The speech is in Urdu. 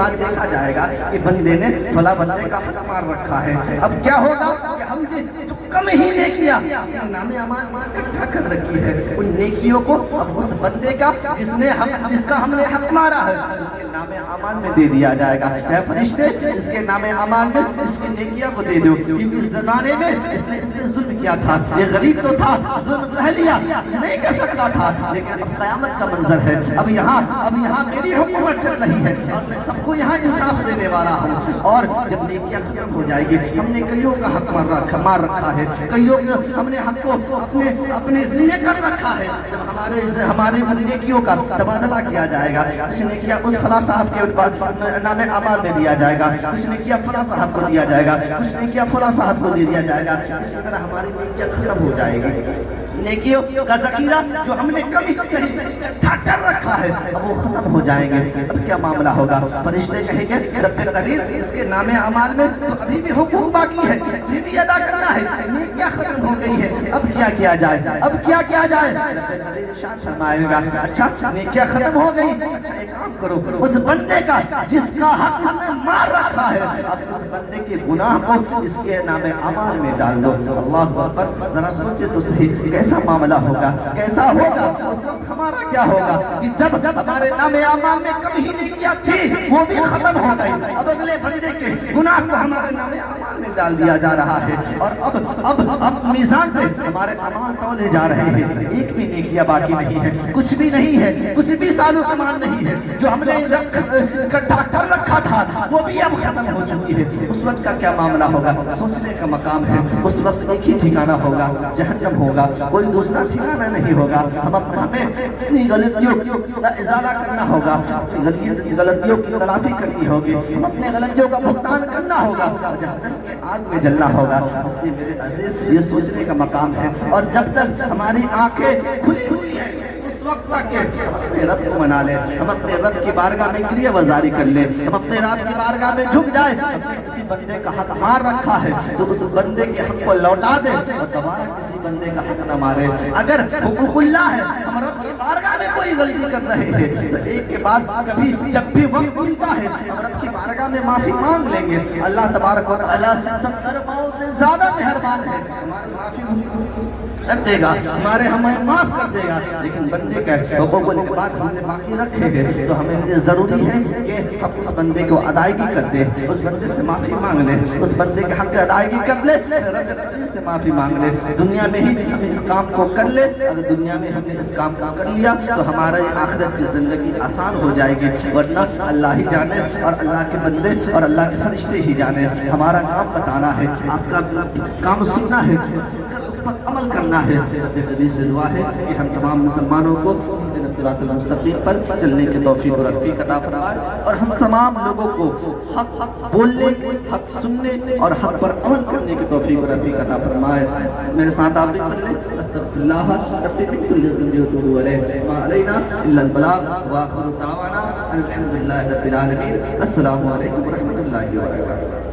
آج دیکھا جائے گا کہ بندے نے فلاں بندے کا حق مار رکھا ہے. اب کیا ہوگا کہ ہم جو کم ہی نیکیاں نام امان اکٹھا کر رکھی ہے ان نیکیوں کو اب اس بندے کا جس کا ہم نے حق مارا ہے اس کے نام امان میں دے دیا جائے گا. اے فرشتے اس کے نام امان میں اس کی نیکیاں کو دے دو, کیونکہ اس زمانے میں اس نے ظلم کیا تھا. یہ غریب تو تھا, ظلم سہ لیا, نہیں کر سکتا تھا, لیکن اب قیامت کا منظر ہے. اب یہاں میری حکومت چل رہی ہے اور میں سب کو یہاں انصاف دینے والا ہوں. اور جب نیکیاں ختم ہو جائے گی, ہم نے کئیوں کا حق مار رکھا ہے, کئیوں ہم نے حق کو اپنے ذمہ کر رکھا ہے. جب ہمارے نیکیوں کا تبادلہ کیا جائے گا, کچھ نیکیاں اس فلاں صاحب کے نام اعمال میں دیا جائے گا, کچھ نیکیاں فلاں صاحب کو دیا جائے گا, کچھ نیکیاں فلاں صاحب کو دے دیا جائے گا. اسی طرح ہماری نیکیاں ختم ہو جائے گی. نیکیوں کا ذخیرہ جو ہم نے کمی سے اکٹھا کر رکھا ہے اب وہ ختم ہو جائیں گے. اب کیا معاملہ ہوگا؟ فرشتے کہیں گے رب قدیر اس کے نام اعمال میں تو ابھی بھی حقوق باقی ہے, پھر بھی ادا کرنا ہے, نیکیاں ختم ہو گئی ہے, اب کیا کیا جائے؟ اب کیا کیا جائے؟ رب قدیر ارشاد فرمائے گا اچھا نیکیاں ختم ہو گئی, اچھا ایک کام کرو, اس بندے کا جس کا حق اس نے مار رکھا ہے اب اس بندے کے گناہ کو اس کے نام اعمال میں ڈال دو. اللہ اکبر. ذرا سوچے تو صحیح کیسا معاملہ ہوگا, کیسا ہوگا اس وقت ہمارا کیا ہوگا کہ جب ہمارے نام اعمال میں کم ہی نیکیاں تھی وہ بھی ختم ہو گئی, اب اگلے بندے کے گناہ کو ہمارے نام اعمال میں ڈال دیا جا رہا ہے. اور اب میزان پہ ہمارے اعمال تولے جا رہے ہیں, ایک بھی نیکیاں باقی نہیں ہے, کچھ بھی نہیں ہے, کچھ بھی ساز و سامان نہیں ہے. جو ہم نے اکٹھا کر رکھا تھا وہ بھی اب ختم ہو چکی ہے. اس وقت کا کیا معاملہ ہوگا؟ سوچنے کا مقام ہے. اس وقت ایک ہی ٹھکانہ ہوگا, جہنم ہوگا, کوئی دوسرا ٹھکانہ نہیں ہوگا. ہمیں اپنی غلطیوں کا ازالہ کرنا ہوگا, غلطیوں کی تلافی کرنی ہوگی, ہم اپنے غلطیوں کا بھگتان کرنا ہوگا, جہنم کے آگ میں جلنا ہوگا. اس لیے میرے عزیز یہ سوچنے کا مقام ہے. اور جب تک ہماری آنکھیں کھلی ہوئی ہیں اس وقت تک ہم اپنے رب کو منا لیں, ہم اپنے رب کی بارگاہ میں کریہ وزاری کر لیں, ہم اپنے رب کی بارگاہ میں جھک جائیں. کسی بندے کا حق مار رکھا ہے تو اس بندے کے حق کو لوٹا دیں اور دوبارہ کسی بندے کا حق نہ مارے. اگر حقوق اللہ ہے, ہم رب کی بارگاہ میں کوئی غلطی کر رہے ہیں تو ایک کے بعد کبھی جب بھی وقت ملتا ہے ہم رب کی بارگاہ میں معافی مانگ لیں گے. اللہ تبارک و تعالی 70 پاؤں سے زیادہ مہربان ہے, ہماری معافی کر دے گا, ہمیں معاف کر دے گا. لیکن بندے کا حقوق العباد ہم نے باقی رکھے ہیں تو ہمیں ضروری ہے کہ ہم اس بندے کو ادائیگی کر دیں, اس بندے سے معافی مانگ لیں, اس بندے کے حق ادائیگی کر لیں, رب قدیر سے معافی مانگ لیں. دنیا میں ہی ہم اس کام کو کر لیں. اگر دنیا میں ہم نے اس کام کو کر لیا تو ہمارے آخرت کی زندگی آسان ہو جائے گی, ورنہ اللہ ہی جانے اور اللہ کے بندے اور اللہ کے فرشتے ہی جانے. ہمارا کام بتانا ہے, آپ کا کام سننا ہے, اس پر عمل کرنا ہے. رب قدیر سے دعا ہے کہ ہم تمام مسلمانوں کو صراط المستقیم پر چلنے کی توفیق اور رفیق عطا فرمائے, اور ہم تمام لوگوں کو حق بولنے, حق سننے اور حق پر عمل کرنے کی توفیق اور رفیق عطا فرمائے. میرے ساتھ آپ بھی پڑھ لیں, استغفر اللہ ربی من کل ذنب واتوب الیہ, ما علینا الا البلاغ, واخر دعوانا الحمد للہ رب العالمین. السلام علیکم ورحمۃ اللہ وبرکاتہ.